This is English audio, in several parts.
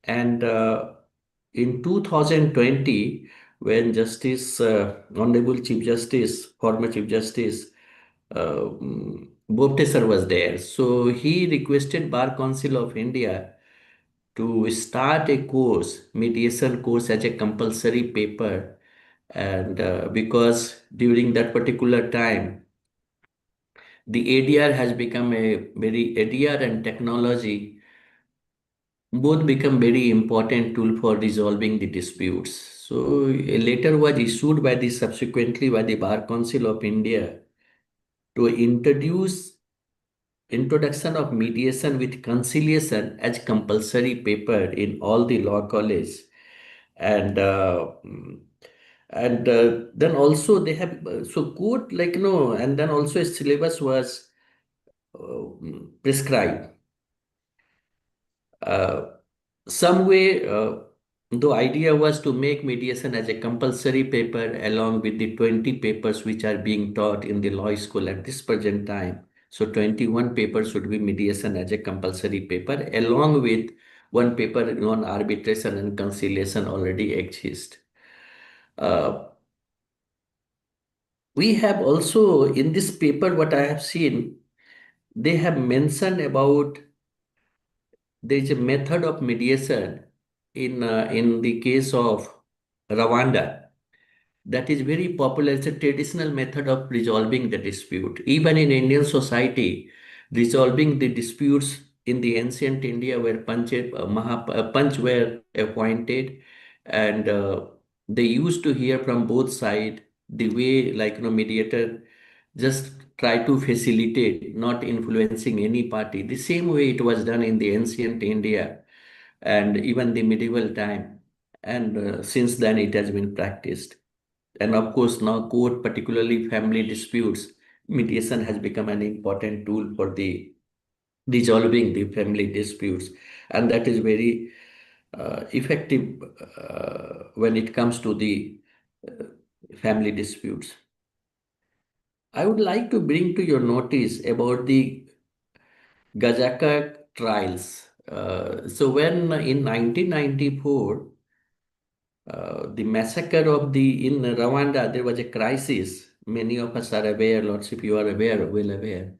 And in 2020, when Honorable Chief Justice, former Chief Justice Bobte sir was there, so he requested Bar Council of India to start a course, mediation course as a compulsory paper. And because during that particular time, the ADR has become a very ADR and technology both become very important tool for resolving the disputes. So a letter was issued by the subsequently by the Bar Council of India to introduction of mediation with conciliation as compulsory paper in all the law college. And then also they have so court like no, and then also a syllabus was prescribed. Uh, some way, the idea was to make mediation as a compulsory paper along with the 20 papers which are being taught in the law school at this present time. So 21 papers should be mediation as a compulsory paper along with one paper on arbitration and conciliation already exists. Uh, we have also in this paper what I have seen, they have mentioned about there is a method of mediation in the case of Rwanda that is very popular. It's a traditional method of resolving the dispute. Even in Indian society, resolving the disputes in the ancient India where Panch were appointed, and they used to hear from both sides the way like mediator just try to facilitate, not influencing any party. The same way it was done in the ancient India and even the medieval time. And since then it has been practiced. And of course, now court, particularly family disputes, mediation has become an important tool for the resolving the family disputes. And that is very effective when it comes to the uh, family disputes. I would like to bring to your notice about the Gazaka trials. So when in 1994, the massacre of the in Rwanda, there was a crisis. Many of us are aware, lots of you are aware, well aware.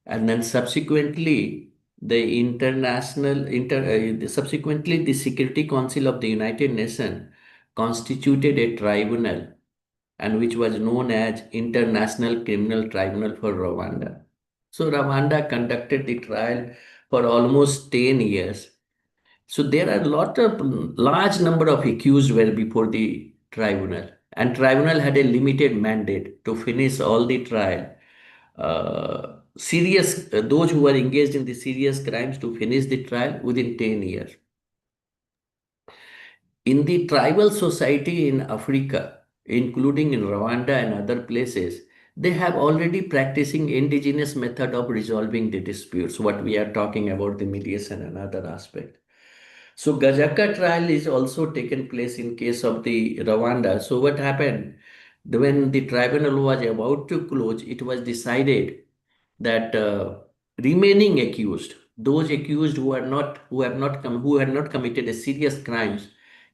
And then subsequently, subsequently the Security Council of the United Nations constituted a tribunal, and which was known as International Criminal Tribunal for Rwanda. So Rwanda conducted the trial for almost 10 years. So there are a lot of large number of accused were before the tribunal, and tribunal had a limited mandate to finish all the trial. Those who were engaged in the serious crimes to finish the trial within 10 years. In the tribal society in Africa, including in Rwanda and other places, they have already practicing indigenous method of resolving the disputes, what we are talking about the mediation and other aspect. So Gajaka trial is also taken place in case of the Rwanda. So what happened? When the tribunal was about to close, it was decided that remaining accused, those accused who had not committed a serious crimes,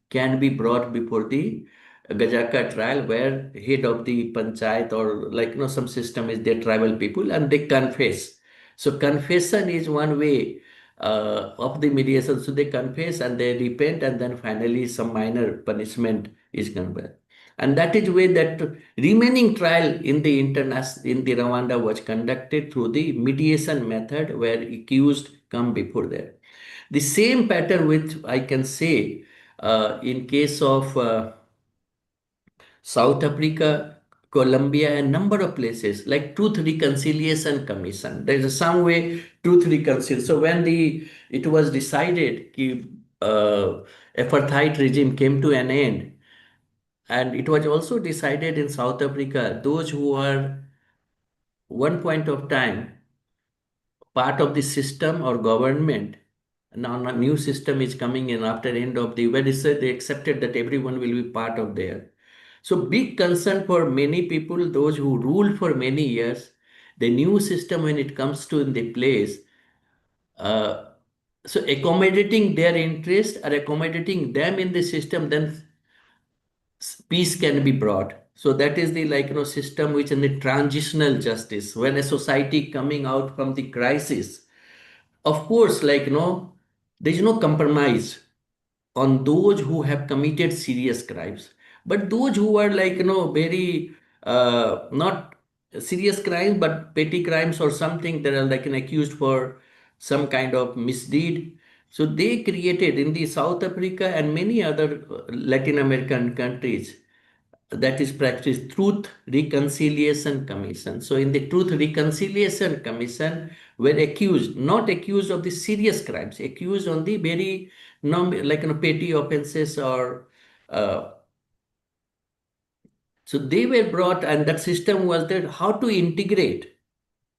can be brought before the Gajaka trial, where head of the panchayat or some system is their tribal people and they confess. So confession is one way of the mediation. So they confess and they repent, and then finally some minor punishment is conferred. And that is way that remaining trial in the Rwanda was conducted through the mediation method, where accused come before there. The same pattern which I can say in case of South Africa, Colombia, and number of places like Truth Reconciliation Commission. There is some way Truth Reconciliation. So when the it was decided that apartheid regime came to an end, and it was also decided in South Africa, those who are one point of time part of the system or government. Now a new system is coming in after end of the when they accepted that everyone will be part of there. So big concern for many people, those who ruled for many years, the new system when it comes to in the place, uh, So accommodating their interest or accommodating them in the system, then peace can be brought. So that is the system which in the transitional justice, when a society coming out from the crisis, of course, there is no compromise on those who have committed serious crimes. But those who are very not serious crimes but petty crimes or something, that are accused for some kind of misdeed. So they created in the South Africa and many other Latin American countries, that is practiced Truth Reconciliation Commission. So in the Truth Reconciliation Commission, were accused, not accused of the serious crimes, accused on the very petty offenses or so they were brought, and that system was there how to integrate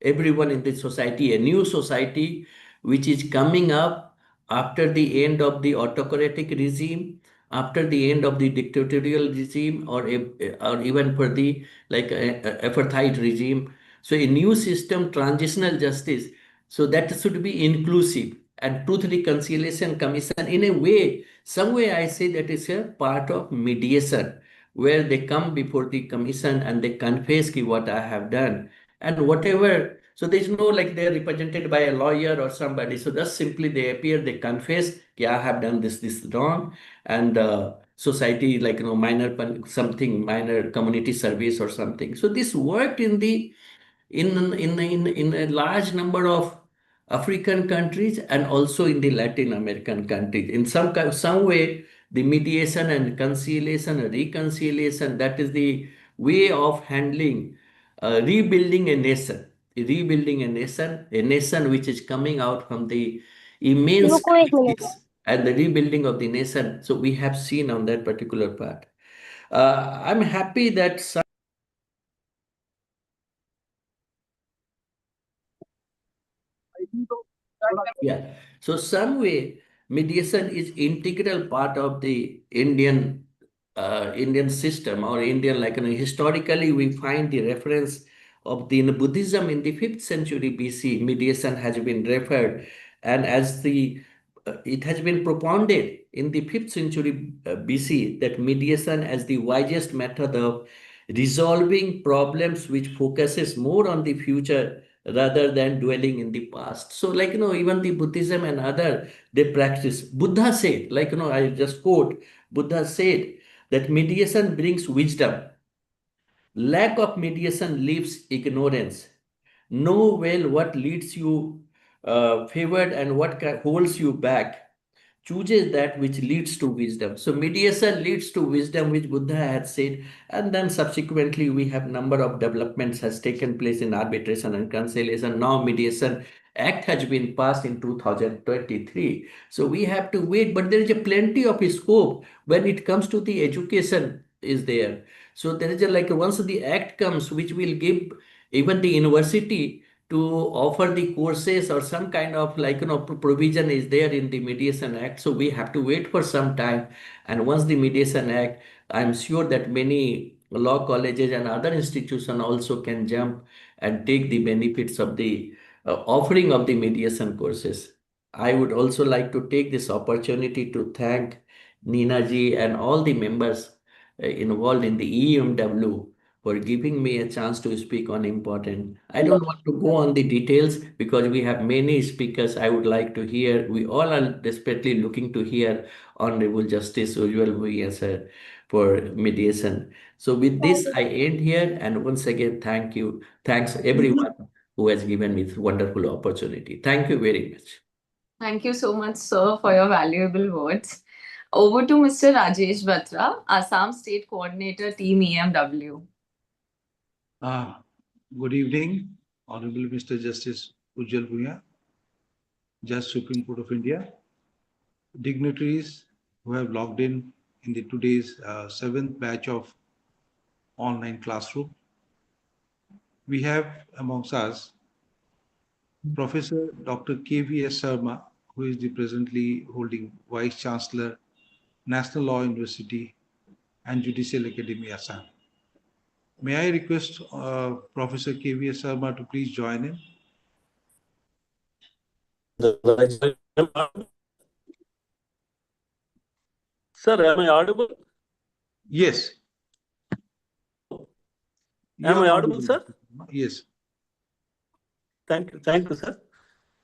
everyone in the society, a new society which is coming up after the end of the autocratic regime, after the end of the dictatorial regime, or even for the apartheid regime. So a new system, transitional justice, so that should be inclusive. And Truth Reconciliation Commission, in a way, some way I say that is a part of mediation, where they come before the commission and they confess ki what I have done and whatever. So there's no they're represented by a lawyer or somebody. So just simply they appear, they confess, yeah, I have done this wrong, and society minor something minor community service or something. So this worked in a large number of African countries and also in the Latin American countries. In some way, the mediation and conciliation and reconciliation, that is the way of handling, rebuilding a nation, a nation which is coming out from the immense रुको एक minute. crisis and the rebuilding of the nation. So we have seen on that particular part. I'm happy that yeah. So some way mediation is integral part of the Indian system or Indian historically we find the reference of the in Buddhism in the 5th century BC. Mediation has been referred, and as the it has been propounded in the 5th century BC that mediation as the wisest method of resolving problems, which focuses more on the future rather than dwelling in the past. So even the Buddhism and other, they practice. Buddha said, I just quote, Buddha said that mediation brings wisdom. Lack of mediation leaves ignorance. Know well what leads you favored and what holds you back. Chooses that which leads to wisdom. So mediation leads to wisdom, which Buddha had said, and then subsequently we have number of developments has taken place in arbitration and conciliation. Now mediation act has been passed in 2023. So we have to wait, but there is a plenty of scope when it comes to the education is there. So there is once the act comes, which will give even the university to offer the courses or some kind of provision is there in the Mediation Act. So we have to wait for some time. And once the Mediation Act, I'm sure that many law colleges and other institutions also can jump and take the benefits of the offering of the mediation courses. I would also like to take this opportunity to thank Nina ji and all the members involved in the EMW for giving me a chance to speak on important. I don't want to go on the details because we have many speakers I would like to hear. We all are desperately looking to hear Honorable Justice Ujjwal Bhuiya sir for mediation. So with this, I end here, and once again, thank you. Thanks everyone who has given me this wonderful opportunity. Thank you very much. Thank you so much, sir, for your valuable words. Over to Mr. Rajesh Batra, Assam State Coordinator, Team EMW. Uh, Good evening, Honorable Mr. Justice Ujjwal Bhuiya, Judge Supreme Court of India, dignitaries who have logged in the today's 7th batch of online classroom. We have amongst us Professor Dr. KVS Sharma, who is the presently holding Vice Chancellor, National Law University and Judicial Academy, Assam. May I request Professor KVS Sharma to please join in? Sir, am I audible? Yes. Am I audible, sir? Yes. Thank you, sir.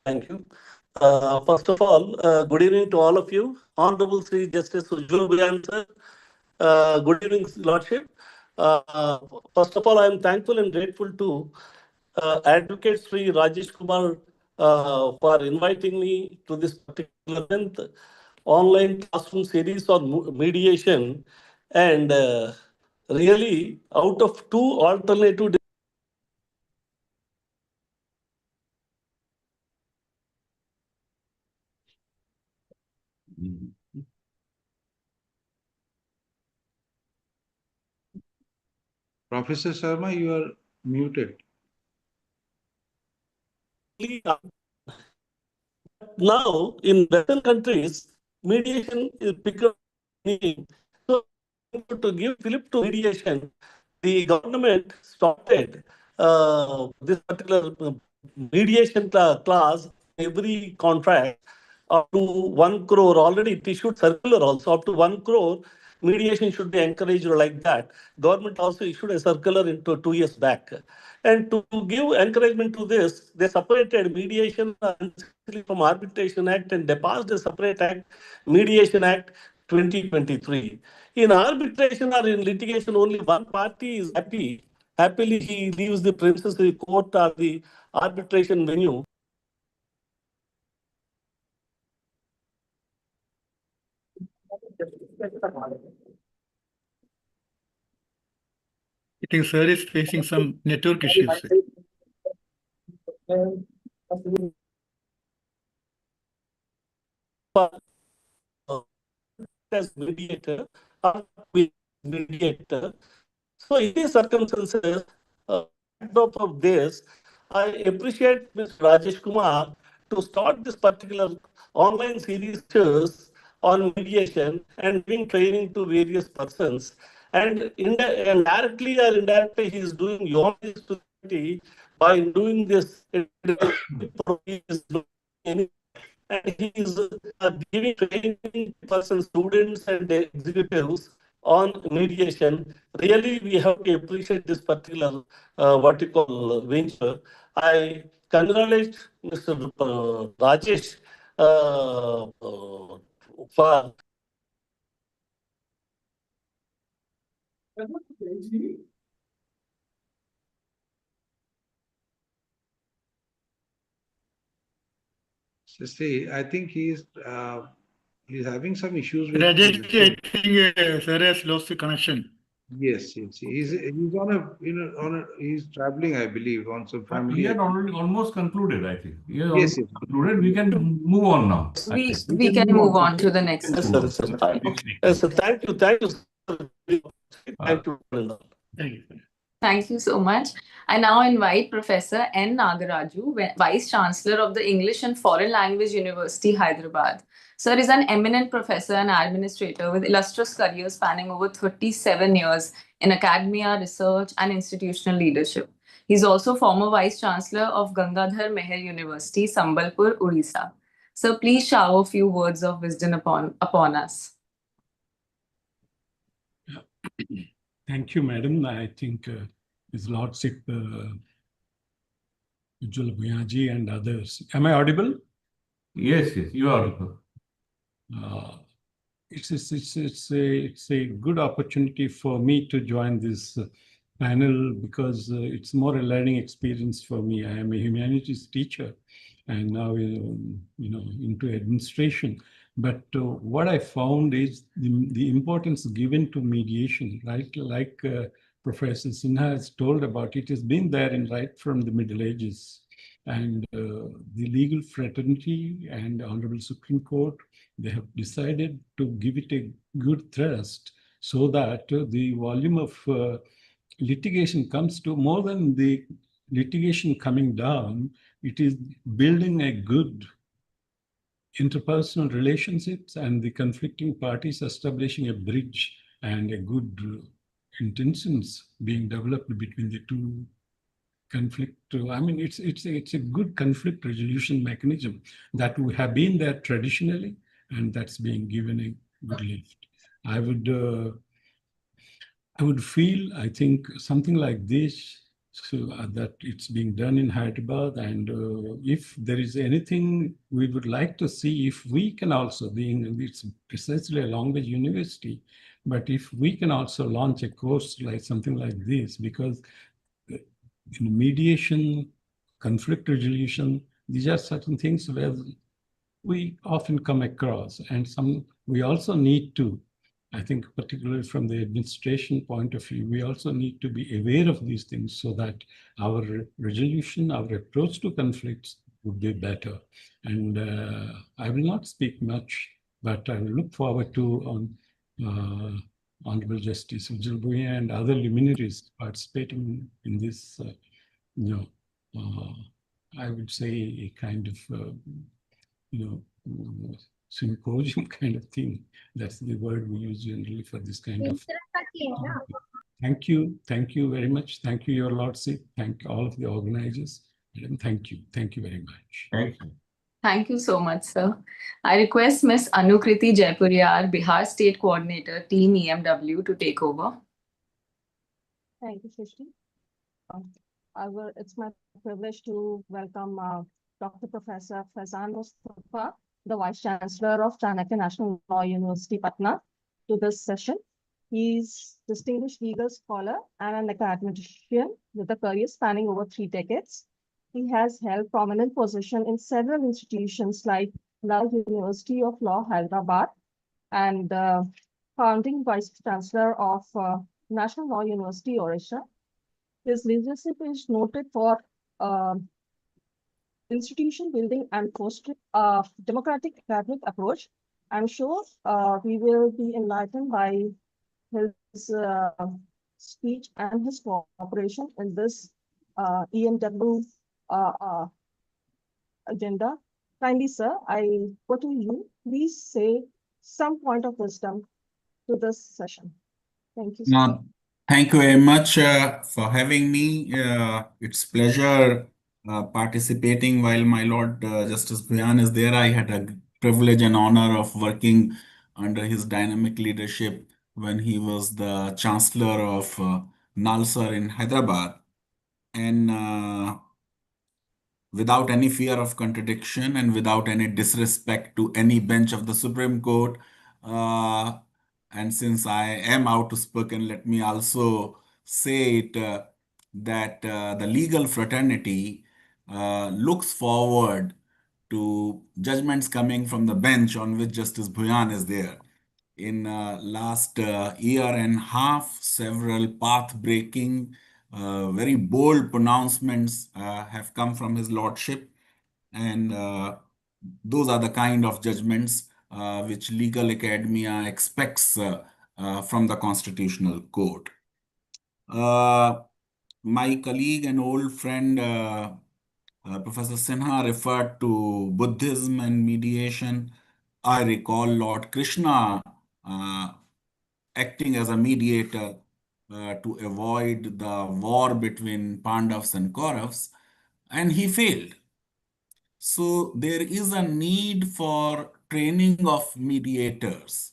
Thank you. First of all, good evening to all of you. Honorable Sri Justice Ujjwal Bhuyan, sir. Good evening, Lordship. First of all, I am thankful and grateful to Advocate Sri Rajesh Kumar for inviting me to this particular event, online classroom series on mediation, and really out of two alternative Professor Sharma, you are muted. now in Western countries, mediation is becoming need. So to give flip to mediation, the government started this particular mediation clause every contract up to 1 crore. Already it issued circular also up to 1 crore. Mediation should be encouraged like that. Government also issued a circular into 2 years back. And to give encouragement to this, they separated mediation from Arbitration Act and they passed a separate act, Mediation Act 2023. In arbitration or in litigation, only one party is happy. Happily, he leaves the premises, the court or the arbitration venue. I think sir is facing some network issues. As mediator or mediator. So in these circumstances, backdrop of this, I appreciate Mr. Rajesh Kumar to start this particular online series on mediation and giving training to various persons. And directly or indirectly, he is doing humanity society by doing this. He is doing and he is giving training to person, students and executives on mediation. Really, we have to appreciate this particular what you call venture. I congratulate Mr. Rajesh for See, I think he's having some issues with. Rajesh, I think sir has lost the connection. Yes. He's on he's traveling, I believe, on some family. He had already almost concluded, I think. He has Yes. concluded. We can move on now. We can move on to the next. Yes, sir. Yes, sir. Thank you. Thank you. Thank you. Thank you. Thank you so much. I now invite Professor N. Nagaraju, Vice Chancellor of the English and Foreign Language University, Hyderabad. Sir is an eminent professor and administrator with illustrious career spanning over 37 years in academia, research, and institutional leadership. He's also former Vice Chancellor of Gangadhar Meher University, Sambalpur, Odisha. Sir, please shower a few words of wisdom upon us. Thank you, madam. I think His Lordship Ujjwal Bhuyaji and others. Am I audible? Yes, you are audible. It's a good opportunity for me to join this panel because it's more a learning experience for me. I am a humanities teacher and now into administration. But what I found is the importance given to mediation, right? Like Professor Sinha has told about, it has been there right from the Middle Ages. And the legal fraternity and Honorable Supreme Court, they have decided to give it a good thrust so that the volume of litigation comes to more than the litigation coming down. It is building a good interpersonal relationships and the conflicting parties establishing a bridge and a good intentions being developed between the two conflict. I mean, it's a good conflict resolution mechanism that we have been there traditionally, and that's being given a good lift. I would feel, I think, something like this, so that it's being done in Hyderabad. And if there is anything we would like to see, if we can also, being it's precisely a language university, but if we can also launch a course like something like this, because in mediation, conflict resolution, these are certain things where we often come across, and we also need to, I think, particularly from the administration point of view, we also need to be aware of these things so that our resolution, our approach to conflicts would be better. And I will not speak much, but I will look forward to Honorable Justice Ujjwal Bhuiyan and other luminaries participating in this, I would say a kind of symposium kind of thing. That's the word we use generally for this kind of. Thank you. Thank you very much. Thank you, Your Lordship. Thank all of the organizers. And thank you. Thank you very much. Thank you. Thank you so much, sir. I request Ms. Anukriti Jaipuriar, Bihar State Coordinator, Team EMW, to take over. Thank you, Srishti. It's my privilege to welcome Dr. Professor Faizan Mustafa, the Vice Chancellor of Chanakya National Law University, Patna, to this session. He's distinguished legal scholar and an academician with a career spanning over 3 decades. He has held prominent position in several institutions like the University of Law, Hyderabad, and founding Vice Chancellor of National Law University, Odisha. His leadership is noted for institution building and fostering a democratic academic approach. I'm sure we will be enlightened by his speech and his cooperation in this EMW agenda. Kindly, sir, I go to you. Please say some point of wisdom to this session. Thank you, sir. Thank you very much for having me. It's pleasure participating while my Lord Justice Bhuiyan is there. I had a privilege and honor of working under his dynamic leadership when he was the Chancellor of Nalsar in Hyderabad. And without any fear of contradiction and without any disrespect to any bench of the Supreme Court, and since I am outspoken, let me also say it that the legal fraternity looks forward to judgments coming from the bench on which Justice Bhuiyan is there. In last year and a half, several path-breaking, very bold pronouncements have come from his lordship, and those are the kind of judgments which legal academia expects from the Constitutional Court. My colleague and old friend, Professor Sinha, referred to Buddhism and mediation. I recall Lord Krishna acting as a mediator to avoid the war between Pandavas and Kauravas, and he failed. So there is a need for training of mediators,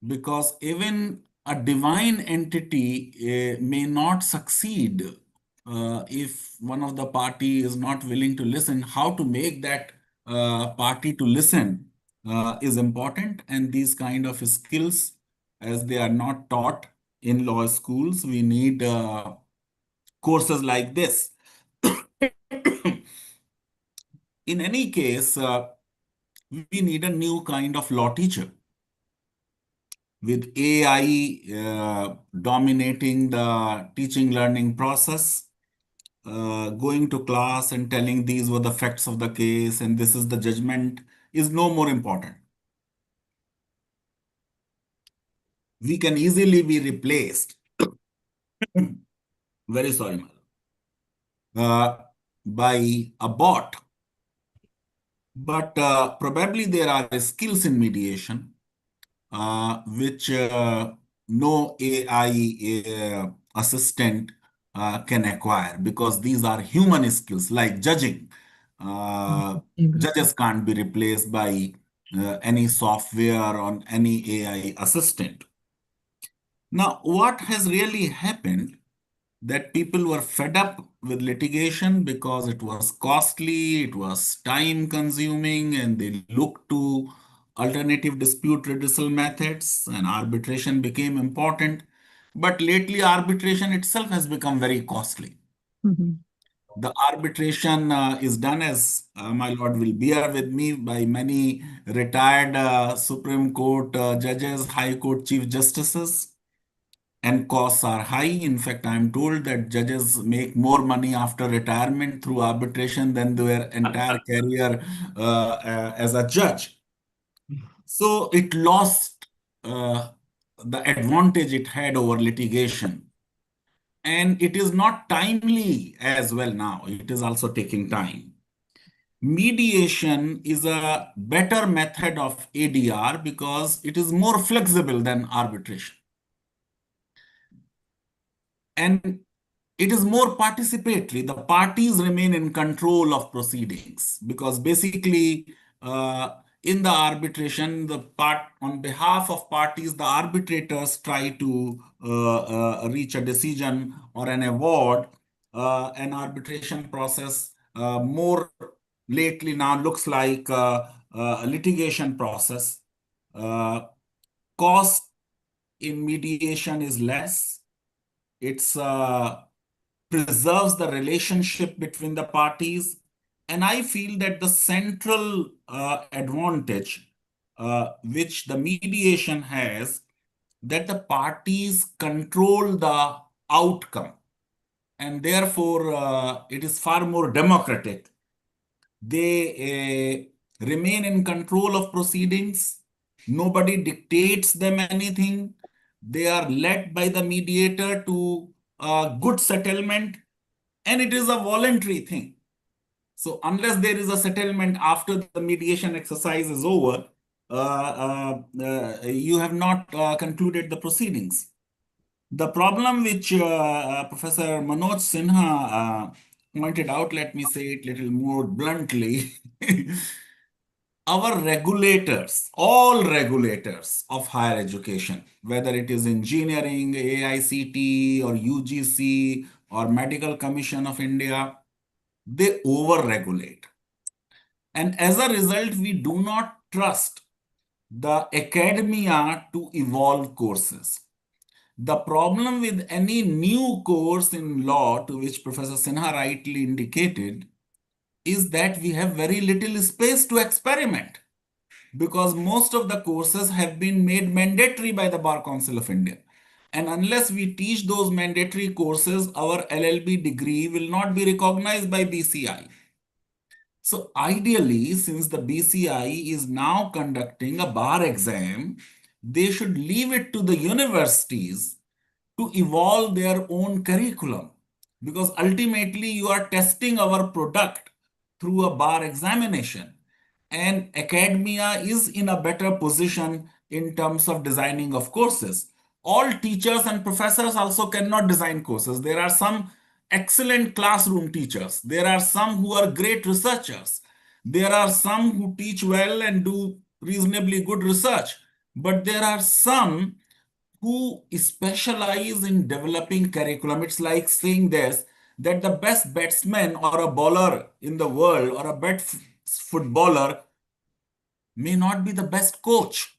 because even a divine entity may not succeed if one of the party is not willing to listen. How to make that party to listen is important, and these kind of skills, as they are not taught in law schools, we need courses like this. In any case, we need a new kind of law teacher. With AI dominating the teaching learning process, going to class and telling these were the facts of the case and this is the judgment is no more important. We can easily be replaced. Very sorry, madam. By a bot. But probably there are skills in mediation which no AI assistant can acquire, because these are human skills like judging. Judges can't be replaced by any software or any AI assistant. Now, what has really happened, that people were fed up with litigation because it was costly, it was time consuming, and they looked to alternative dispute redressal methods, and arbitration became important. But lately, arbitration itself has become very costly. The arbitration is done, as my lord will bear with me, by many retired Supreme Court judges, High Court Chief Justices, and costs are high. In fact, I am told that judges make more money after retirement through arbitration than their entire career as a judge. So it lost the advantage it had over litigation. And it is not timely as well now. It is also taking time. Mediation is a better method of ADR because it is more flexible than arbitration. And it is more participatory. The parties remain in control of proceedings because basically, in the arbitration, the part on behalf of parties, the arbitrators try to reach a decision or an award. An arbitration process more lately now looks like a litigation process. Cost in mediation is less. It's preserves the relationship between the parties. And I feel that the central advantage which the mediation has, that the parties control the outcome. And therefore, it is far more democratic. They remain in control of proceedings. Nobody dictates them anything. They are led by the mediator to a good settlement, and it is a voluntary thing. So unless there is a settlement after the mediation exercise is over, you have not concluded the proceedings. The problem which Professor Manoj Sinha pointed out, let me say it a little more bluntly, our regulators, all regulators of higher education, whether it is engineering, AICT or UGC or Medical Commission of India, they over-regulate. And as a result, we do not trust the academia to evolve courses. The problem with any new course in law, to which Professor Sinha rightly indicated, is that we have very little space to experiment, because most of the courses have been made mandatory by the Bar Council of India. And unless we teach those mandatory courses, our LLB degree will not be recognized by BCI. So ideally, since the BCI is now conducting a bar exam, they should leave it to the universities to evolve their own curriculum, because ultimately you are testing our product through a bar examination, and academia is in a better position in terms of designing of courses. All teachers and professors also cannot design courses. There are some excellent classroom teachers. There are some who are great researchers. There are some who teach well and do reasonably good research. But there are some who specialize in developing curriculum. It's like saying this, that the best batsman or a bowler in the world or a best footballer may not be the best coach.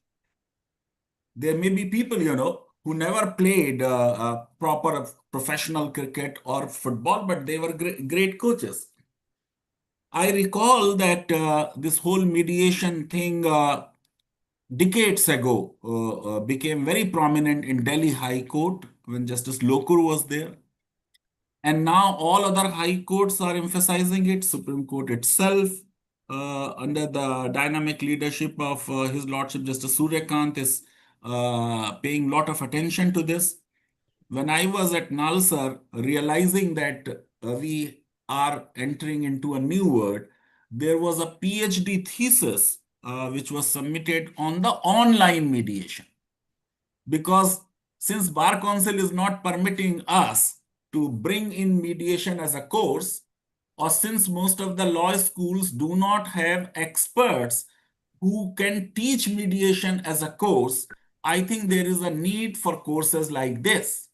There may be people, who never played proper professional cricket or football, but they were great coaches. I recall that this whole mediation thing decades ago became very prominent in Delhi High Court when Justice Lokur was there. And now all other high courts are emphasizing it. Supreme Court itself, under the dynamic leadership of His Lordship Justice Suryakant, is paying a lot of attention to this. When I was at Nalsar, realizing that we are entering into a new world, there was a PhD thesis which was submitted on the online mediation. Because since Bar Council is not permitting us to bring in mediation as a course, or since most of the law schools do not have experts who can teach mediation as a course, I think there is a need for courses like this.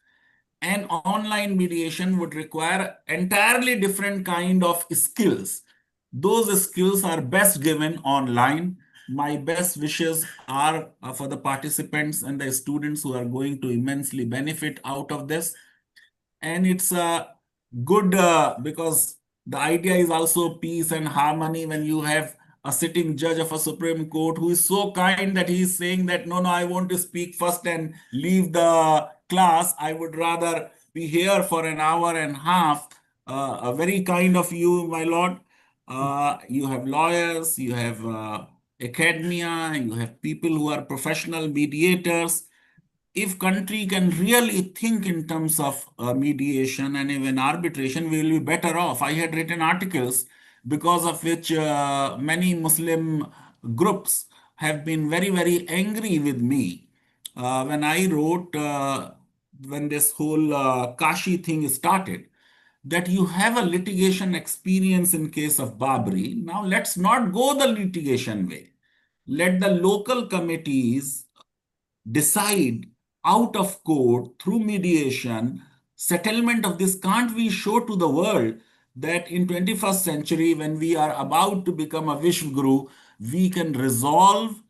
And online mediation would require entirely different kind of skills. Those skills are best given online. My best wishes are for the participants and the students who are going to immensely benefit out of this. And it's good because the idea is also peace and harmony when you have a sitting judge of a Supreme Court who is so kind that he is saying that, no, I want to speak first and leave the class. I would rather be here for an hour and a half. A very kind of you, my lord. You have lawyers, you have academia, you have people who are professional mediators. If country can really think in terms of mediation and even arbitration, we will be better off. I had written articles because of which many Muslim groups have been very, very angry with me. When I wrote, when this whole Kashi thing started, that you have a litigation experience in case of Babri. Now let's not go the litigation way. Let the local committees decide out of court through mediation settlement of this. Can't we show to the world that in 21st century, when we are about to become a Vishwaguru, we can resolve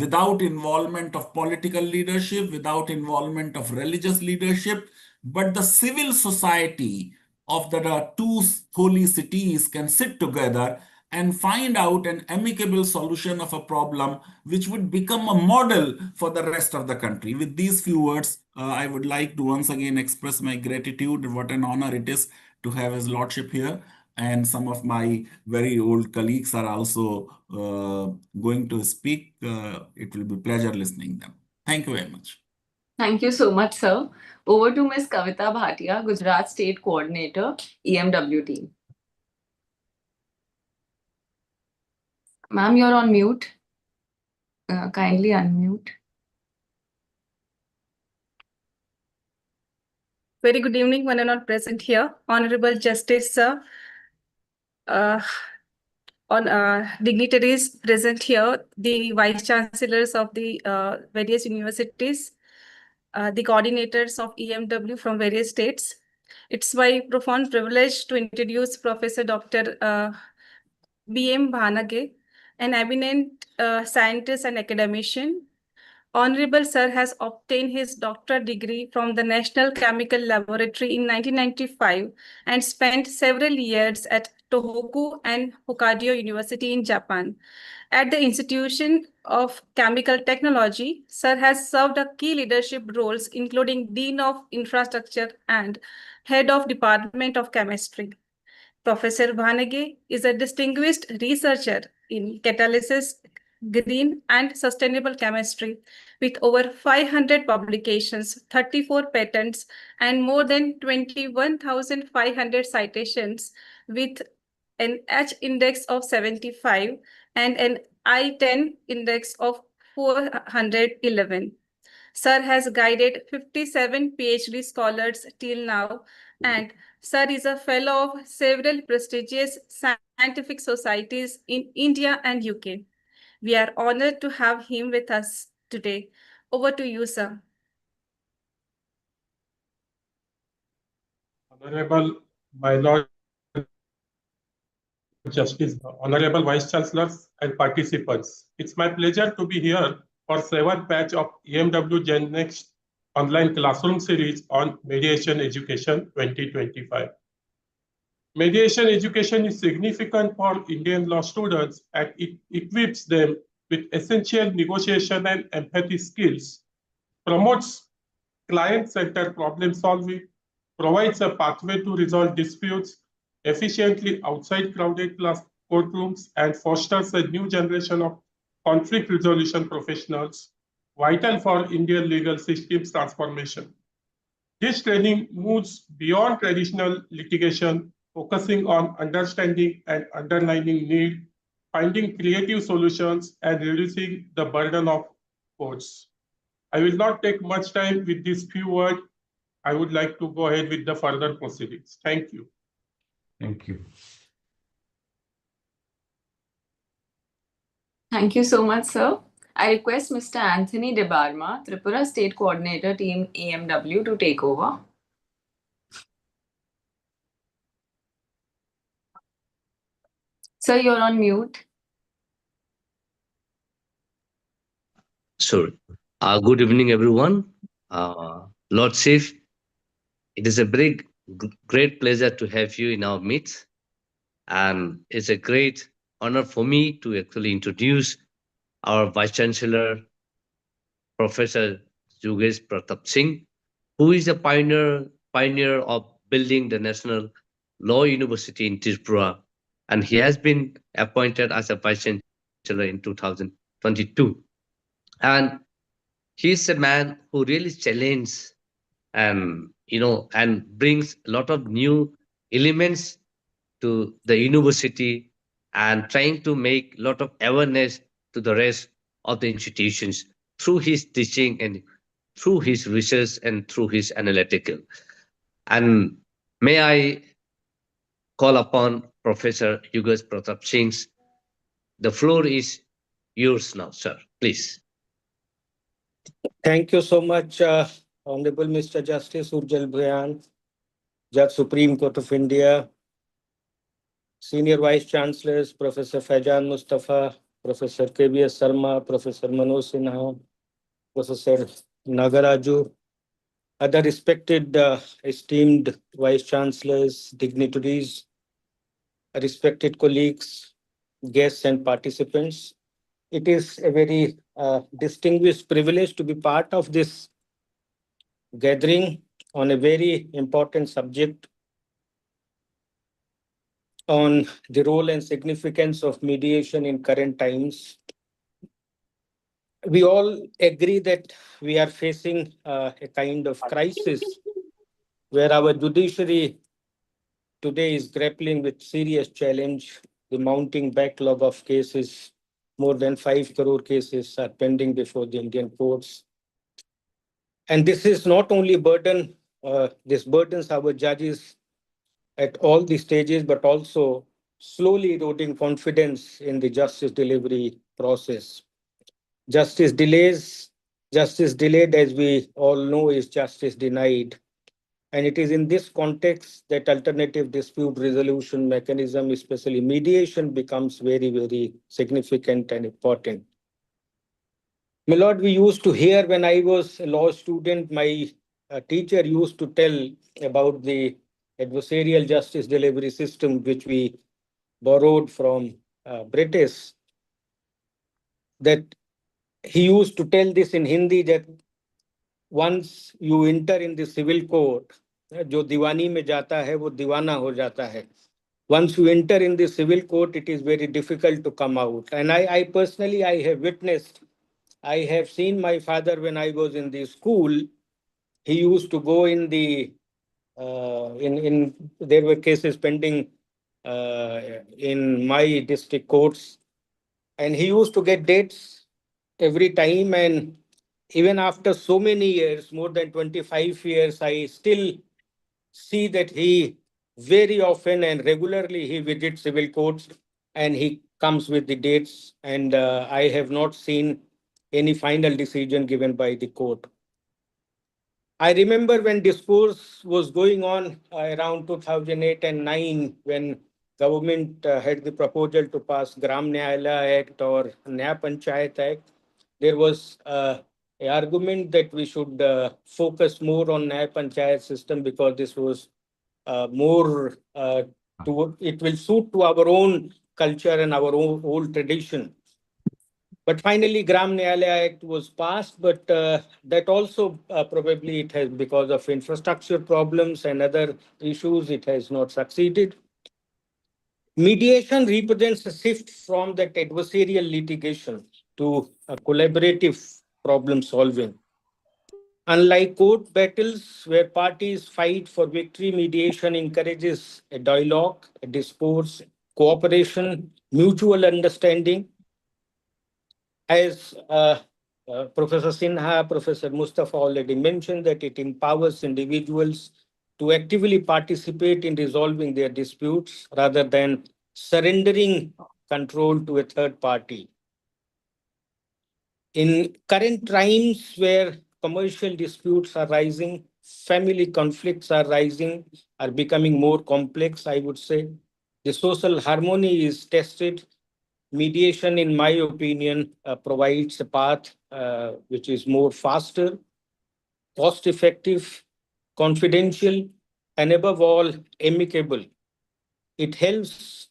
without involvement of political leadership, without involvement of religious leadership, but the civil society of the two holy cities can sit together and find out an amicable solution of a problem which would become a model for the rest of the country. With these few words, I would like to once again express my gratitude. What an honor it is to have His Lordship here. And some of my very old colleagues are also going to speak. It will be a pleasure listening to them. Thank you very much. Thank you so much, sir. Over to Ms. Kavita Bhatia, Gujarat State Coordinator, EMW team. Ma'am, you're on mute. Kindly unmute. Very good evening, one and all present here. Honorable Justice, sir, dignitaries present here, the Vice Chancellors of the various universities, the coordinators of EMW from various states. It's my profound privilege to introduce Professor Dr. B.M. Bhanage, an eminent scientist and academician. Honorable Sir has obtained his doctorate degree from the National Chemical Laboratory in 1995 and spent several years at Tohoku and Hokkaido University in Japan. At the Institution of Chemical Technology, Sir has served a key leadership roles, including Dean of Infrastructure and Head of Department of Chemistry. Professor Bhanage is a distinguished researcher in catalysis, green and sustainable chemistry, with over 500 publications, 34 patents, and more than 21,500 citations, with an H index of 75 and an I-10 index of 411. Sir has guided 57 PhD scholars till now, and Sir is a fellow of several prestigious scientific societies in India and UK. We are honored to have him with us today. Over to you, sir. Honorable, my Lord Justice, Honorable Vice Chancellors and participants, it's my pleasure to be here for 7th batch of EMW Gen Next online classroom series on mediation education 2025. Mediation education is significant for Indian law students and it equips them with essential negotiation and empathy skills, promotes client-centered problem solving, provides a pathway to resolve disputes efficiently outside crowded courtrooms, and fosters a new generation of conflict resolution professionals, vital for Indian legal systems transformation. This training moves beyond traditional litigation, focusing on understanding and underlining need, finding creative solutions, and reducing the burden of courts. I will not take much time with these few words. I would like to go ahead with the further proceedings. Thank you. Thank you. Thank you so much, sir. I request Mr. Anthony DeBarma, Tripura State Coordinator, Team EMW, to take over. Sir, you're on mute. Sorry. Good evening, everyone. Lord Chief, it is a great pleasure to have you in our midst. And it's a great honor for me to actually introduce our Vice Chancellor, Professor Yogesh Pratap Singh, who is a pioneer of building the National Law University in Tripura. And he has been appointed as a Vice Chancellor in 2022. And he's a man who really challenges and brings a lot of new elements to the university and trying to make a lot of awareness to the rest of the institutions through his teaching and through his research and through his analytical. And may I call upon Professor Yogesh Pratap Singh. The floor is yours now, sir. Please. Thank you so much, Honorable Mr. Justice Urjal Bhuyan, Judge Supreme Court of India, Senior Vice Chancellors, Professor Faizan Mustafa, Professor KBS Sarma, Professor Manoj Sinha, Professor Nagaraju, other respected, esteemed Vice Chancellors, dignitaries, respected colleagues, guests and participants. It is a very distinguished privilege to be part of this gathering on a very important subject on the role and significance of mediation in current times. We all agree that we are facing a kind of crisis where our judiciary today is grappling with serious challenge. The mounting backlog of cases, more than 5 crore cases are pending before the Indian courts. And this is not only this burdens our judges at all the stages, but also slowly eroding confidence in the justice delivery process. Justice delayed, as we all know, is justice denied. And it is in this context that alternative dispute resolution mechanism, especially mediation, becomes very, very significant and important. My lord, we used to hear when I was a law student, my teacher used to tell about the adversarial justice delivery system, which we borrowed from British, that he used to tell this in Hindi that once you enter in the civil court, जो दीवानी में जाता है वो दीवाना हो जाता है. Once you enter in the civil court, it is very difficult to come out. And I personally, I have witnessed, I have seen my father when I was in the school. He used to go in the there were cases pending in my district courts, and he used to get dates every time. And even after so many years, more than 25 years, I still see that he very often and regularly he visits civil courts and he comes with the dates. And I have not seen any final decision given by the court. I remember when discourse was going on around 2008 and 9, when government had the proposal to pass Gram Nyaya Act or Nyaya Panchayat Act, there was an argument that we should focus more on Nyaya Panchayat system because this was more, it will suit to our own culture and our own old tradition. But finally, Gram Nyaya Act was passed, but that also probably it has, because of infrastructure problems and other issues, it has not succeeded. Mediation represents a shift from that adversarial litigation to a collaborative problem solving. Unlike court battles where parties fight for victory, mediation encourages a dialogue, a discourse, cooperation, mutual understanding. As Professor Sinha, Professor Mustafa already mentioned that it empowers individuals to actively participate in resolving their disputes rather than surrendering control to a third party. In current times where commercial disputes are rising, family conflicts are rising, are becoming more complex, I would say, the social harmony is tested. Mediation, in my opinion, provides a path which is more faster, cost-effective, confidential, and above all, amicable. It helps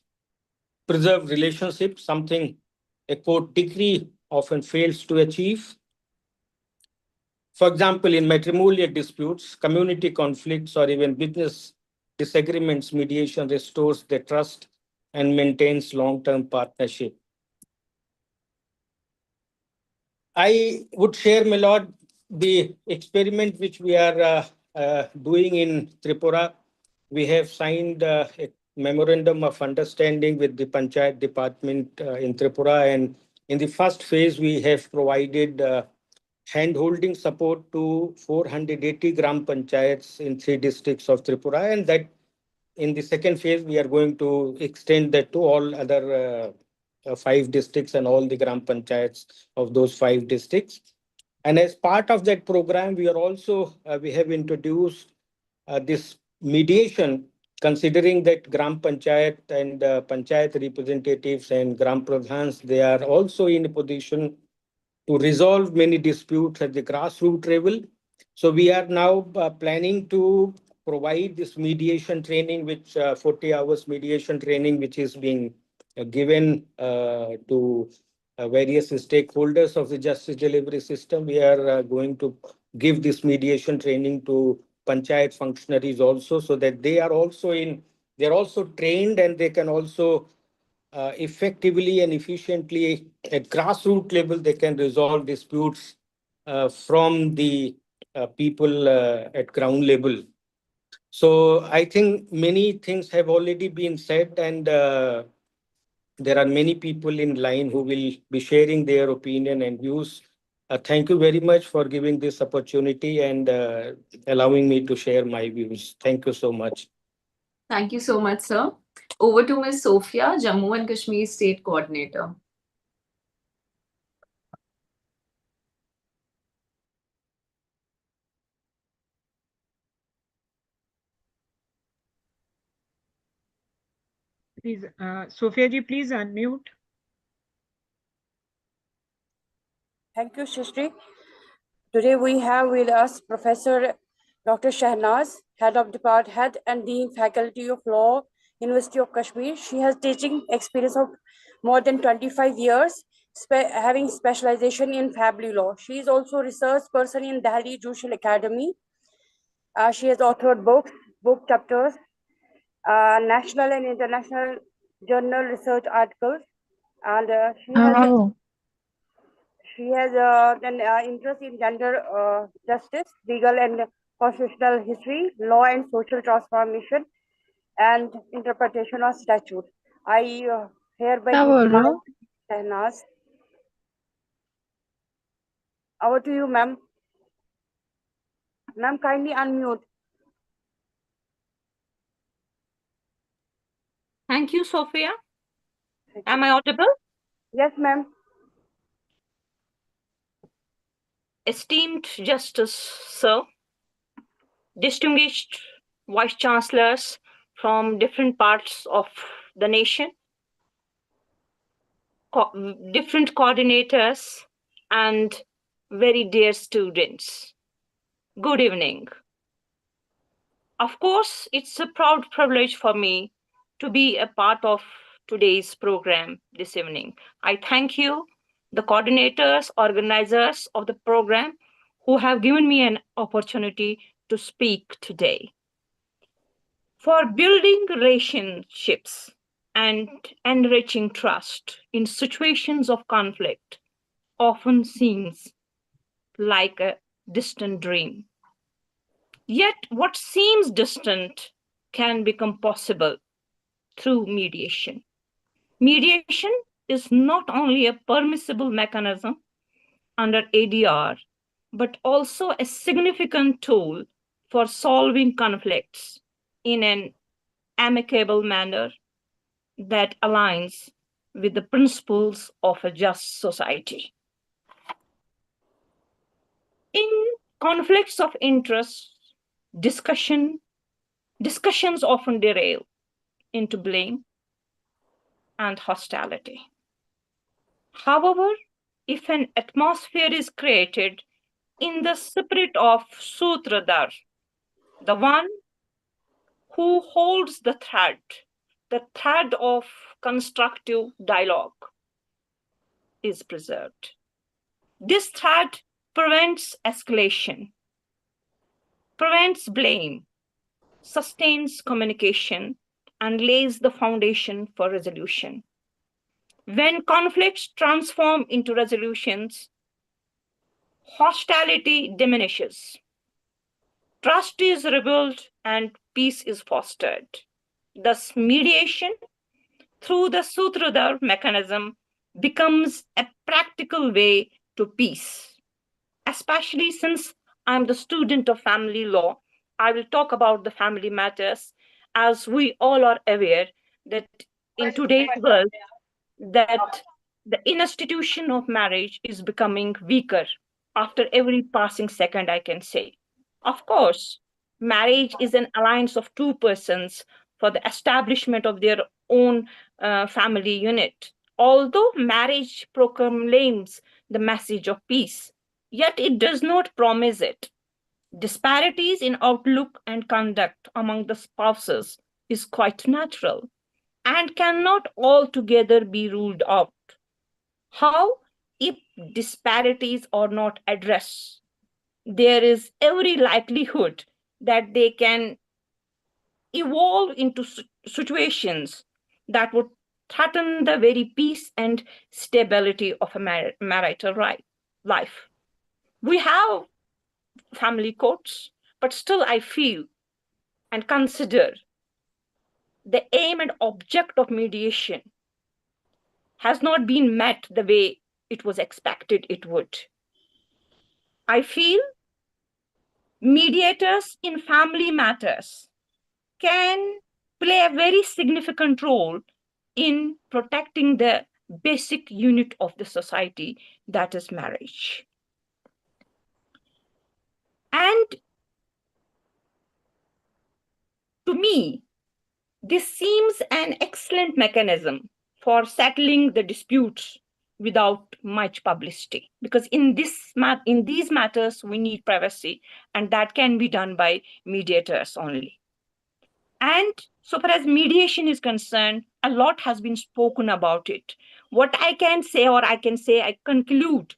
preserve relationships, something a court decree often fails to achieve. For example, in matrimonial disputes, community conflicts, or even business disagreements, mediation restores the trust and maintains long-term partnership. I would share, my lord, the experiment which we are doing in Tripura. We have signed a memorandum of understanding with the Panchayat department in Tripura, and in the first phase, we have provided hand-holding support to 480 gram panchayats in 3 districts of Tripura, and that in the second phase, we are going to extend that to all other 5 districts and all the gram panchayats of those 5 districts. And as part of that program, we are also, we have introduced this mediation, considering that gram panchayat and panchayat representatives and gram pradhans, they are also in a position to resolve many disputes at the grassroots level. So we are now planning to provide this mediation training, which 40 hours mediation training, which is being given to various stakeholders of the justice delivery system. We are going to give this mediation training to panchayat functionaries also, so that they are also trained and they can also effectively and efficiently at grassroots level, they can resolve disputes from the people at ground level. So I think many things have already been said, and there are many people in line who will be sharing their opinion and views. Thank you very much for giving this opportunity and allowing me to share my views. Thank you so much. Thank you so much, sir. Over to Ms. Sophia, Jammu and Kashmir State Coordinator. Please, Sophia ji, please unmute. Thank you, Shishri. Today we have with us Professor Dr. Shahnaz, Head and Dean Faculty of Law, University of Kashmir. She has teaching experience of more than 25 years, having specialization in family law. She is also a research person in Delhi Judicial Academy. She has authored books, book chapters, national and international journal research articles, and she has an interest in gender justice, legal and constitutional history, law and social transformation, and interpretation of statute. I hereby give my Shahnaz. Over to you, ma'am. Ma'am, kindly unmute. Thank you, Sophia. Am I audible? Yes, ma'am. Esteemed Justice, sir, distinguished Vice Chancellors from different parts of the nation, different coordinators, and very dear students, good evening. Of course, it's a proud privilege for me to be a part of today's program this evening. I thank you, the coordinators, organizers of the program, who have given me an opportunity to speak today. For building relationships and enriching trust in situations of conflict often seems like a distant dream. Yet what seems distant can become possible through mediation. Mediation is not only a permissible mechanism, under ADR, but also a significant tool for solving conflicts in an amicable manner that aligns with the principles of a just society. In conflicts of interest, discussions often derail into blame and hostility. However, if an atmosphere is created in the spirit of Sutradhar, the one who holds the thread of constructive dialogue is preserved. This thread prevents escalation, prevents blame, sustains communication, and lays the foundation for resolution. When conflicts transform into resolutions, hostility diminishes, trust is rebuilt, and peace is fostered. Thus, mediation through the Sutradhar mechanism becomes a practical way to peace. Especially since I'm the student of family law, I will talk about the family matters, as we all are aware that in today's world, that the institution of marriage is becoming weaker after every passing second, I can say. Of course, marriage is an alliance of two persons for the establishment of their own family unit. Although marriage proclaims the message of peace, yet it does not promise it. Disparities in outlook and conduct among the spouses is quite natural and cannot altogether be ruled out. How? If disparities are not addressed, there is every likelihood that they can evolve into situations that would threaten the very peace and stability of a marital life. We have family courts, but still I feel and consider the aim and object of mediation has not been met the way it was expected it would. I feel mediators in family matters can play a very significant role in protecting the basic unit of the society, that is marriage. And to me, this seems an excellent mechanism for settling the disputes without much publicity, because in these matters we need privacy, and that can be done by mediators only. And so far as mediation is concerned, a lot has been spoken about it. What I can say, I conclude,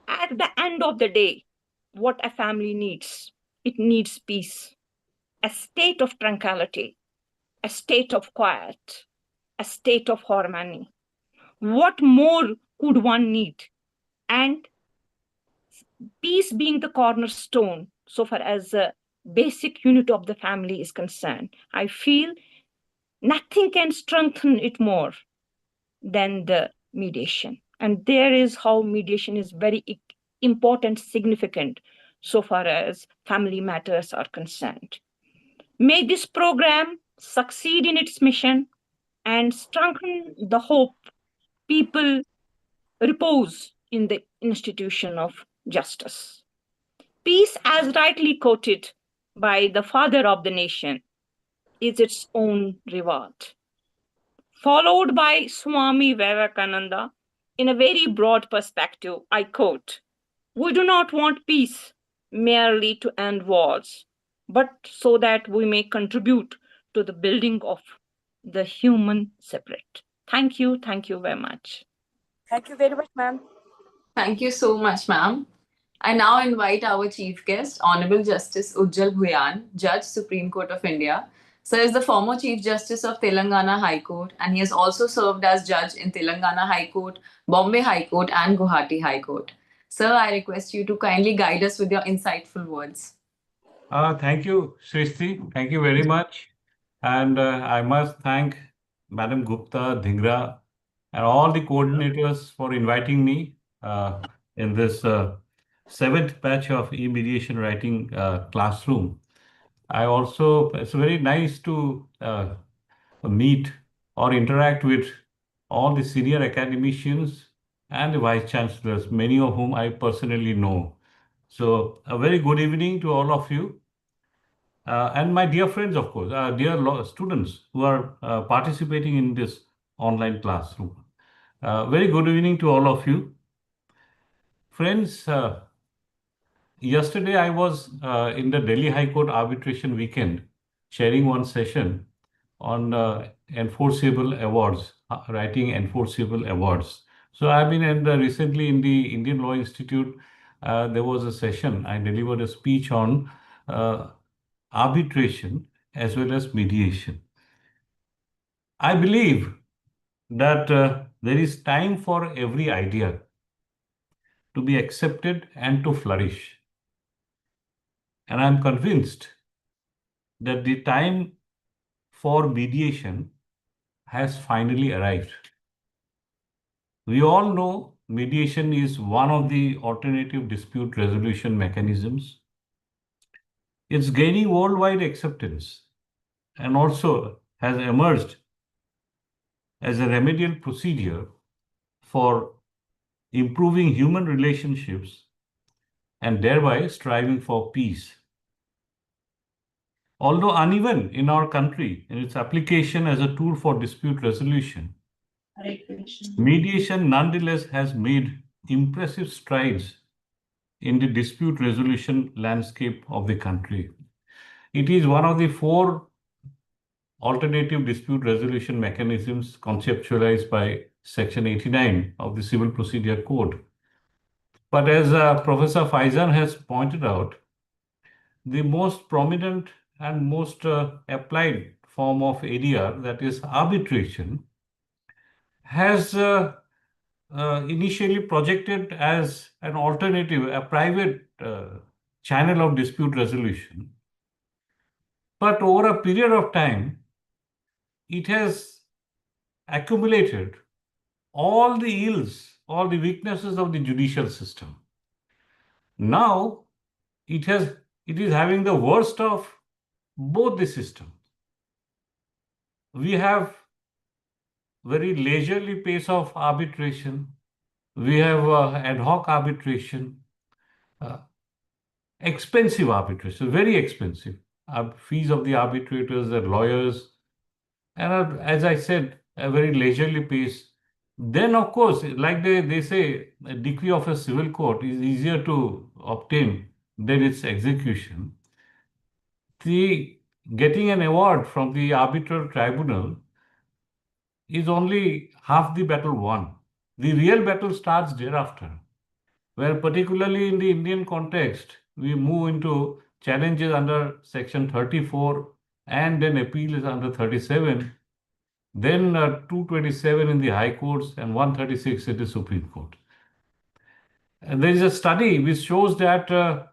at the end of the day, what a family needs, it needs peace, a state of tranquility, a state of quiet, a state of harmony. What more could one need? And peace being the cornerstone, so far as the basic unit of the family is concerned, I feel nothing can strengthen it more than the mediation. And there is how mediation is very important, significant, so far as family matters are concerned. May this program succeed in its mission and strengthen the hope people repose in the institution of justice. Peace, as rightly quoted by the father of the nation, is its own reward. Followed by Swami Vivekananda, in a very broad perspective, I quote, "We do not want peace merely to end wars, but so that we may contribute to the building of the human spirit." Thank you very much. Thank you very much, ma'am. Thank you so much, ma'am. I now invite our chief guest, Honorable Justice Ujjal Bhuyan, Judge, Supreme Court of India. Sir is the former Chief Justice of Telangana High Court, and he has also served as judge in Telangana High Court, Bombay High Court, and Guwahati High Court. Sir, I request you to kindly guide us with your insightful words. Thank you, Srishti. Thank you very much. And I must thank Madam Gupta, Dhingra, and all the coordinators for inviting me. in this seventh batch of e-mediation writing classroom. It's very nice to meet or interact with all the senior academicians and the vice chancellors, many of whom I personally know. So a very good evening to all of you. And my dear friends, of course, dear students who are participating in this online classroom. Very good evening to all of you. Friends, yesterday I was in the Delhi High Court arbitration weekend, sharing one session on enforceable awards, writing enforceable awards. So I've been recently in the Indian Law Institute, there was a session, I delivered a speech on arbitration as well as mediation. I believe that there is time for every idea to be accepted and to flourish. And I'm convinced that the time for mediation has finally arrived. We all know mediation is one of the alternative dispute resolution mechanisms. It's gaining worldwide acceptance and also has emerged as a remedial procedure for improving human relationships and thereby striving for peace. Although uneven in our country in its application as a tool for dispute resolution, mediation nonetheless has made impressive strides in the dispute resolution landscape of the country. It is one of the 4 alternative dispute resolution mechanisms conceptualized by Section 89 of the Civil Procedure Code. But as Professor Faizan has pointed out, the most prominent and most applied form of ADR, that is arbitration, has initially projected as an alternative, a private channel of dispute resolution. But over a period of time, it has accumulated all the ills, all the weaknesses of the judicial system. Now, it is having the worst of both the systems. We have very leisurely pace of arbitration. We have ad hoc arbitration, expensive arbitration, very expensive. Fees of the arbitrators, the lawyers, and as I said, a very leisurely pace. Then, of course, like they say, a decree of a civil court is easier to obtain than its execution. Getting an award from the arbitral tribunal is only half the battle won. The real battle starts thereafter, where particularly in the Indian context, we move into challenges under Section 34 and then appeal is under 37, then 227 in the High Courts and 136 in the Supreme Court. And there is a study which shows that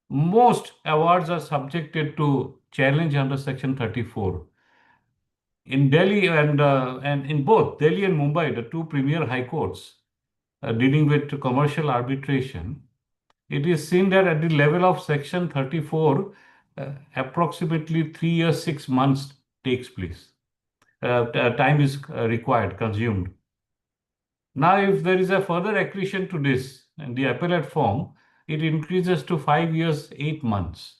most awards are subjected to challenge under Section 34. In Delhi and in both Delhi and Mumbai, the 2 premier high courts dealing with commercial arbitration, it is seen that at the level of Section 34, approximately 3 years, 6 months takes place. Time is required, consumed. Now, if there is a further accretion to this in the appellate form, it increases to 5 years, 8 months.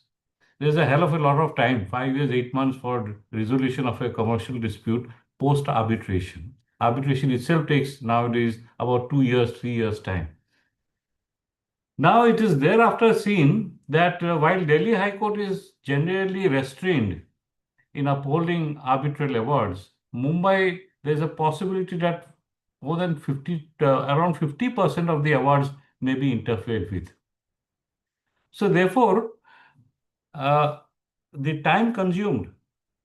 There's a hell of a lot of time, 5 years, 8 months for resolution of a commercial dispute post arbitration. Arbitration itself takes nowadays about 2 years, 3 years time. Now it is thereafter seen that while Delhi High Court is generally restrained in upholding arbitral awards, Mumbai, there's a possibility that more than around 50% of the awards may be interfered with. So therefore, the time consumed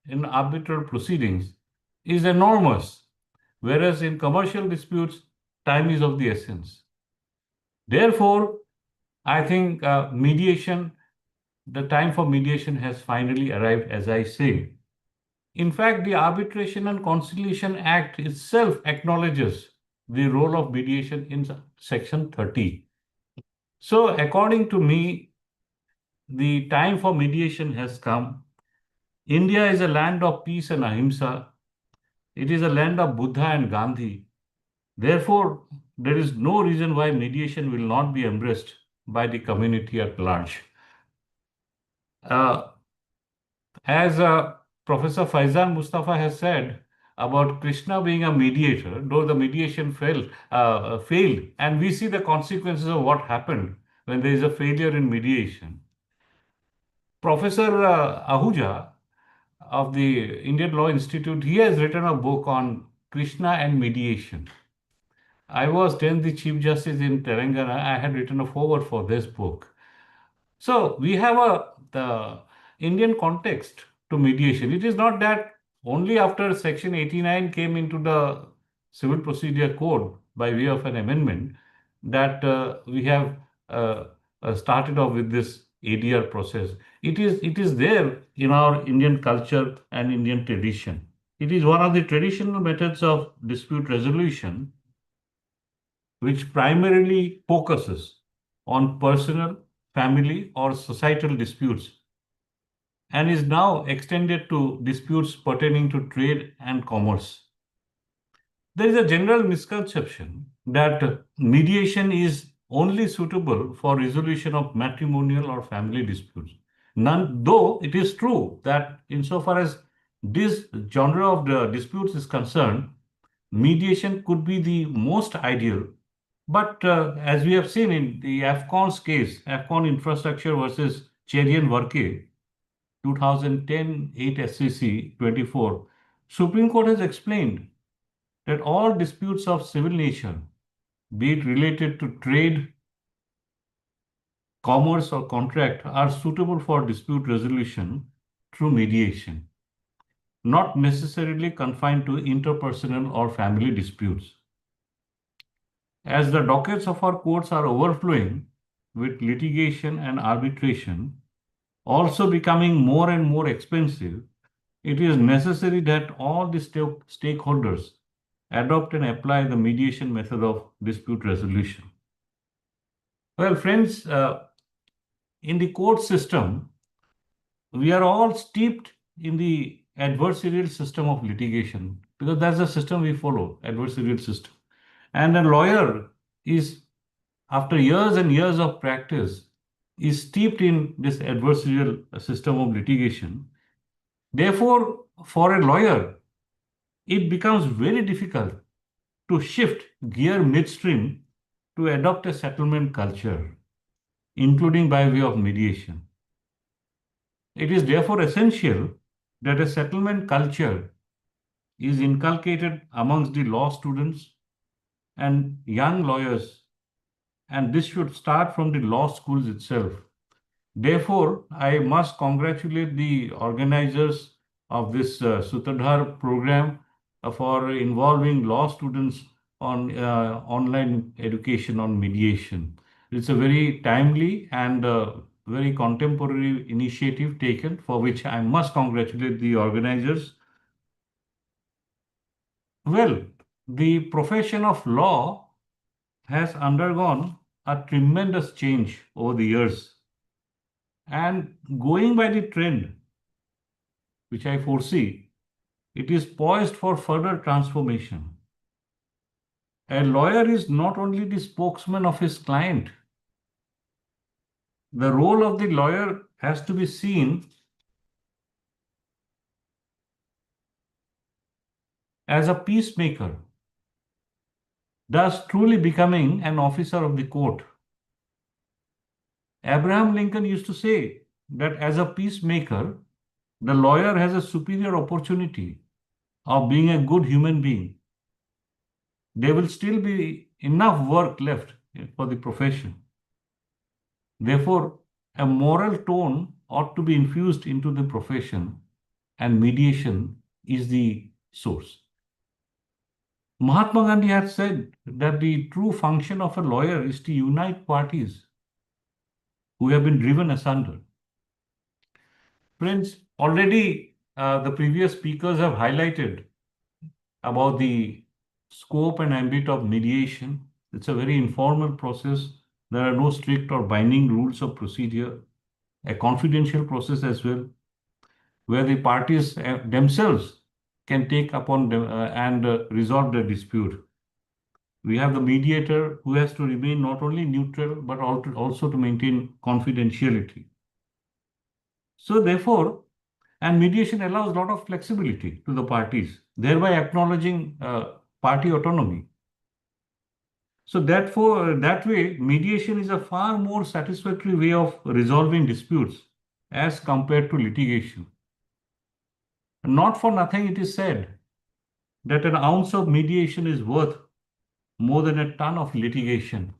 in arbitral proceedings is enormous, whereas in commercial disputes, time is of the essence. Therefore, I think the time for mediation has finally arrived, as I say. In fact, the Arbitration and Conciliation Act itself acknowledges the role of mediation in Section 30. So according to me, the time for mediation has come. India is a land of peace and ahimsa. It is a land of Buddha and Gandhi. Therefore, there is no reason why mediation will not be embraced by the community at large. As Professor Faizan Mustafa has said about Krishna being a mediator, though the mediation failed, and we see the consequences of what happened when there is a failure in mediation. Professor Ahuja of the Indian Law Institute, he has written a book on Krishna and mediation. I was then the Chief Justice in Telangana. I had written a foreword for this book. So we have the Indian context to mediation. It is not that only after Section 89 came into the Civil Procedure Code by way of an amendment that we have started off with this ADR process. It is there in our Indian culture and Indian tradition. It is one of the traditional methods of dispute resolution which primarily focuses on personal, family, or societal disputes and is now extended to disputes pertaining to trade and commerce. There is a general misconception that mediation is only suitable for resolution of matrimonial or family disputes. None, though it is true that insofar as this genre of the disputes is concerned, mediation could be the most ideal. But as we have seen in the AFCON's case, AFCON Infrastructure versus Cherian Varke, 2010 8 SCC 24, Supreme Court has explained that all disputes of civil nature, be it related to trade, commerce, or contract, are suitable for dispute resolution through mediation, not necessarily confined to interpersonal or family disputes. As the dockets of our courts are overflowing with litigation and arbitration, also becoming more and more expensive, it is necessary that all the stakeholders adopt and apply the mediation method of dispute resolution. Well, friends, in the court system, we are all steeped in the adversarial system of litigation because that's the system we follow, adversarial system. And a lawyer is, after years and years of practice, is steeped in this adversarial system of litigation. Therefore, for a lawyer, it becomes very difficult to shift gear midstream to adopt a settlement culture, including by way of mediation. It is therefore essential that a settlement culture is inculcated amongst the law students and young lawyers, and this should start from the law schools itself. Therefore, I must congratulate the organizers of this Sutradhar program for involving law students on online education on mediation. It's a very timely and very contemporary initiative taken, for which I must congratulate the organizers. Well, the profession of law has undergone a tremendous change over the years. And going by the trend, which I foresee, it is poised for further transformation. A lawyer is not only the spokesman of his client. The role of the lawyer has to be seen as a peacemaker, thus truly becoming an officer of the court. Abraham Lincoln used to say that as a peacemaker, the lawyer has a superior opportunity of being a good human being. There will still be enough work left for the profession. Therefore, a moral tone ought to be infused into the profession, and mediation is the source. Mahatma Gandhi had said that the true function of a lawyer is to unite parties who have been driven asunder. Friends, already the previous speakers have highlighted about the scope and ambit of mediation. It's a very informal process There are no strict or binding rules of procedure, a confidential process as well, where the parties themselves can take upon them, and resolve the dispute. We have the mediator who has to remain not only neutral, but also to maintain confidentiality. So therefore, and mediation allows a lot of flexibility to the parties, thereby acknowledging party autonomy. So therefore, that way, mediation is a far more satisfactory way of resolving disputes as compared to litigation. Not for nothing it is said that an ounce of mediation is worth more than a ton of litigation.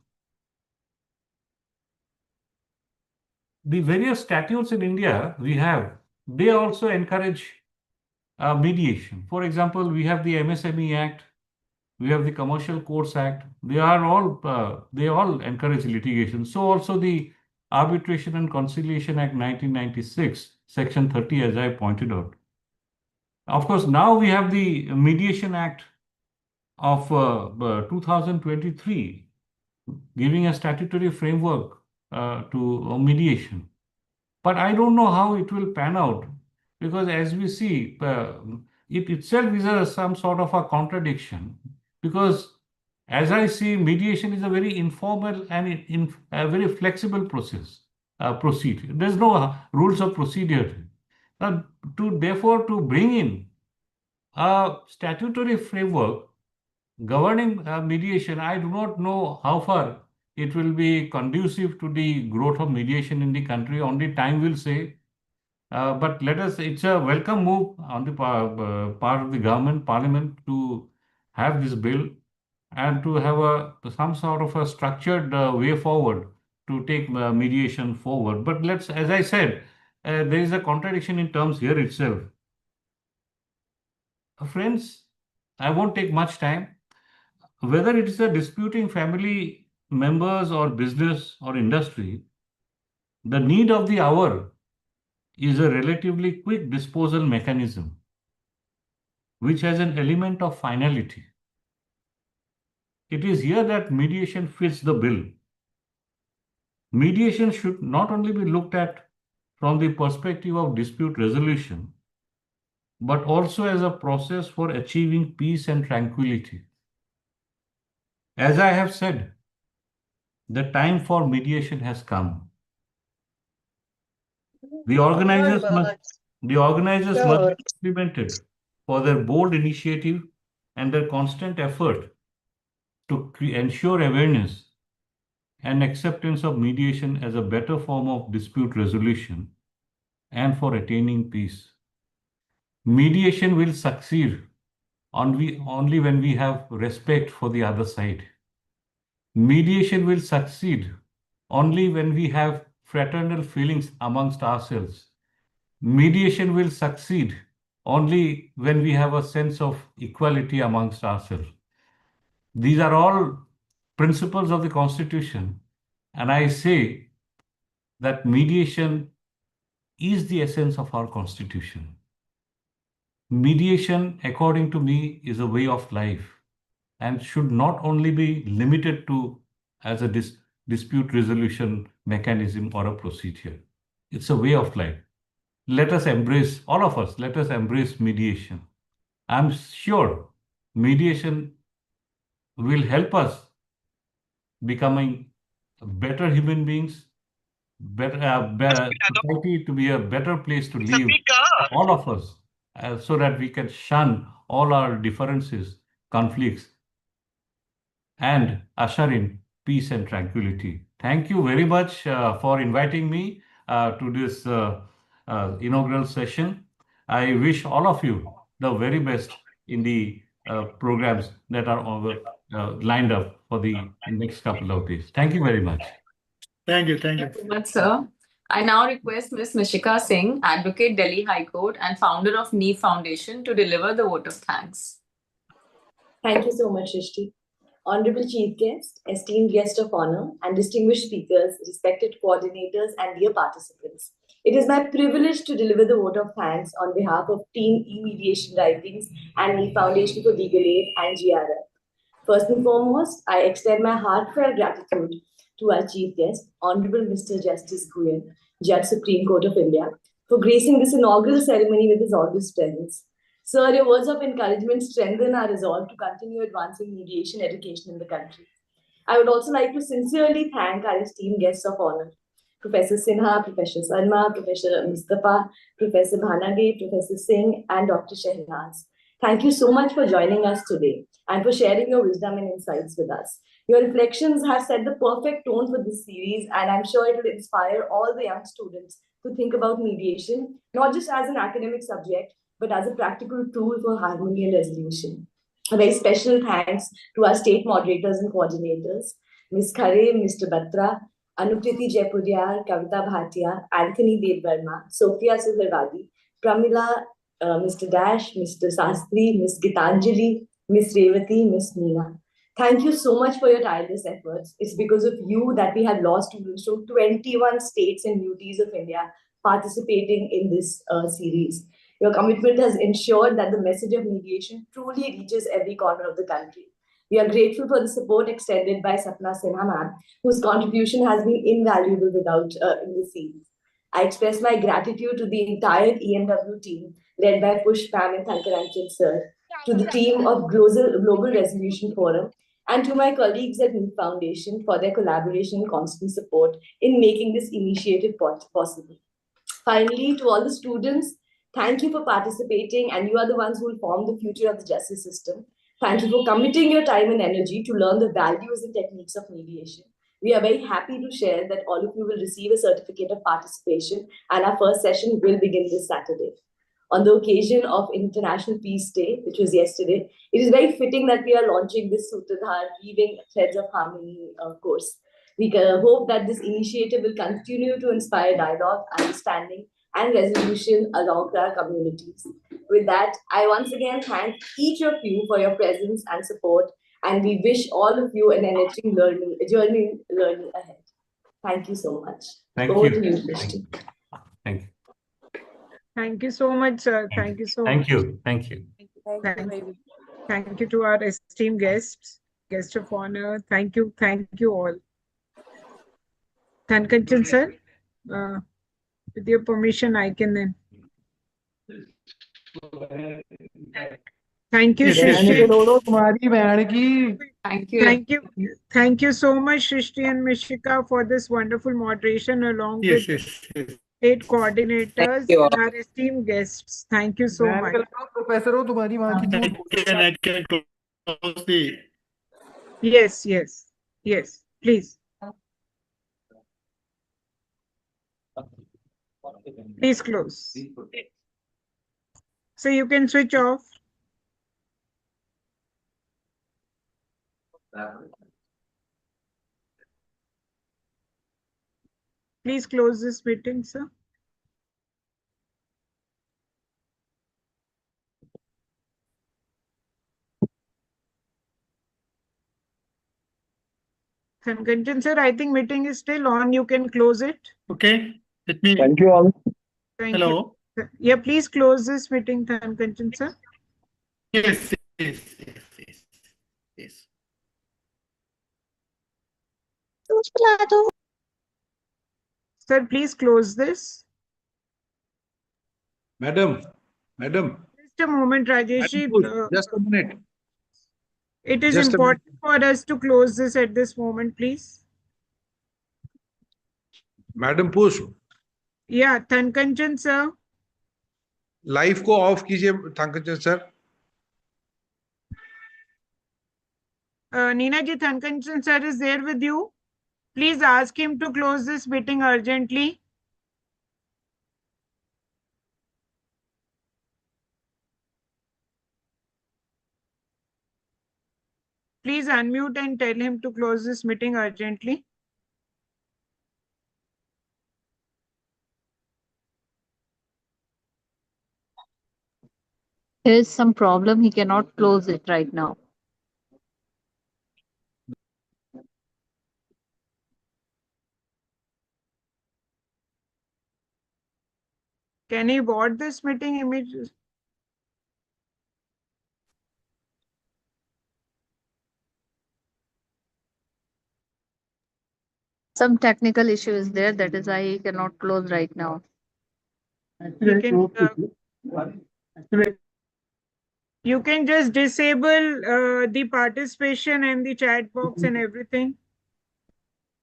The various statutes in India we have, they also encourage mediation. For example, we have the MSME Act, we have the Commercial Courts Act. They all encourage litigation. So also the Arbitration and Conciliation Act 1996, Section 30, as I pointed out. Of course, now we have the Mediation Act of 2023, giving a statutory framework to mediation. But I don't know how it will pan out, because as we see, it itself is some sort of a contradiction. Because as I see, mediation is a very informal and a very flexible procedure. There's no rules of procedure. Therefore, to bring in a statutory framework governing mediation, I do not know how far it will be conducive to the growth of mediation in the country. Only time will say. But it's a welcome move on the part of the government, parliament, to have this bill and to have some sort of a structured way forward to take mediation forward. But as I said, there is a contradiction in terms here itself. Friends, I won't take much time. Whether it is a disputing family members or business or industry, the need of the hour is a relatively quick disposal mechanism, which has an element of finality. It is here that mediation fits the bill. Mediation should not only be looked at from the perspective of dispute resolution, but also as a process for achieving peace and tranquility. As I have said, the time for mediation has come. The organizers must be complimented for their bold initiative and their constant effort to ensure awareness and acceptance of mediation as a better form of dispute resolution and for attaining peace. Mediation will succeed only when we have respect for the other side. Mediation will succeed only when we have fraternal feelings amongst ourselves. Mediation will succeed only when we have a sense of equality amongst ourselves. These are all principles of the Constitution, and I say that mediation is the essence of our Constitution. Mediation, according to me, is a way of life and should not only be limited to as a dispute resolution mechanism or a procedure. It's a way of life. Let us embrace, all of us, let us embrace mediation. I'm sure mediation will help us becoming better human beings, society to be a better place to live, all of us, so that we can shun all our differences, conflicts, and usher in peace and tranquility. Thank you very much for inviting me to this inaugural session. I wish all of you the very best in the programs that are lined up for the next couple of days. Thank you very much. Thank you. Thank you. Thank you so much, sir. I now request Ms. Mishika Singh, Advocate, Delhi High Court and founder of NEE Foundation, to deliver the vote of thanks. Thank you so much, Shrishti. Honorable Chief Guest, esteemed guest of honor, and distinguished speakers, respected coordinators, and dear participants. It is my privilege to deliver the vote of thanks on behalf of Team E-Mediation Writings and NEE Foundation for Legal Aid and GRF. First and foremost, I extend my heartfelt gratitude to our chief guest, Honorable Mr. Justice Goyal, Judge Supreme Court of India, for gracing this inaugural ceremony with his august presence. Sir, your words of encouragement strengthen our resolve to continue advancing mediation education in the country. I would also like to sincerely thank our esteemed guests of honor, Professor Sinha, Professor Sarma, Professor Mustafa, Professor Bhanade, Professor Singh, and Dr. Shehnaz. Thank you so much for joining us today and for sharing your wisdom and insights with us. Your reflections have set the perfect tone for this series, and I'm sure it will inspire all the young students to think about mediation, not just as an academic subject, but as a practical tool for harmony and resolution. A very special thanks to our state moderators and coordinators, Ms. Khare, Mr. Batra, Anupriti Jaipuriar, Kavita Bhatia, Anthony Devvarma, Sophia Suharwadi, Pramila, Mr. Dash, Mr. Sastri, Ms. Gitanjali, Ms. Revati, Ms. Meena. Thank you so much for your tireless efforts. It's because of you that we have law students from 21 states and UTs of India participating in this series. Your commitment has ensured that the message of mediation truly reaches every corner of the country. We are grateful for the support extended by Sapna Sinha ma'am, whose contribution has been invaluable without in the series. I express my gratitude to the entire EMW team, led by Push Pam and Thankaranjan sir, to the team of Global Resolution Forum, and to my colleagues at New Foundation for their collaboration and constant support in making this initiative possible. Finally, to all the students, thank you for participating, and you are the ones who will form the future of the justice system. Thank you for committing your time and energy to learn the values and techniques of mediation. We are very happy to share that all of you will receive a certificate of participation, and our first session will begin this Saturday. On the occasion of International Peace Day, which was yesterday, it is very fitting that we are launching this Sutradhar Weaving Threads of Harmony course. We hope that this initiative will continue to inspire dialogue, understanding, and resolution along our communities. With that, I once again thank each of you for your presence and support, and we wish all of you an enriching learning ahead. Thank you so much. Thank Over you. to you, Christy. Thank you. Thank you so much, sir. Thank you so Thank much. you. Thank you. Thank you to our esteemed guests, guest of honor. Thank you all. Thankanchan sir, with your permission, I can then. Thank you, Shrishti. Thank you so much, Shrishti and Mishika, for this wonderful moderation along with state coordinators and our esteemed guests. Thank you so much. And I can close the. Yes, please. Please close. So you can switch off. Please close this meeting, sir. Thankanchan sir, I think meeting is still on. You can close it. Okay, let me. Thank you all. Hello. Yeah, please close this meeting, Thankanchan sir. Yes. Sir, please close this. Madam. Just a moment, Rajesh. Just a minute. It is Just a important for us to close this at this moment, please. Madam Push, Yeah, Thankanchan sir. Live को of कीजिए thank sir. Neena ji, Thankanchan sir is there with you. Please ask him to close this meeting urgently. Please unmute and tell him to close this meeting urgently. There is some problem. He cannot close it right now. Can he board this meeting immediately? Some technical issue is there, that is why I cannot close right now. You can you can just disable the participation and the chat box and everything.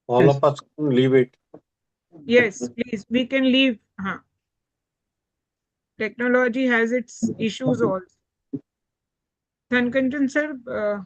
All of us leave it. Yes, please. We can leave. Technology has its issues also. Thankanjan sir,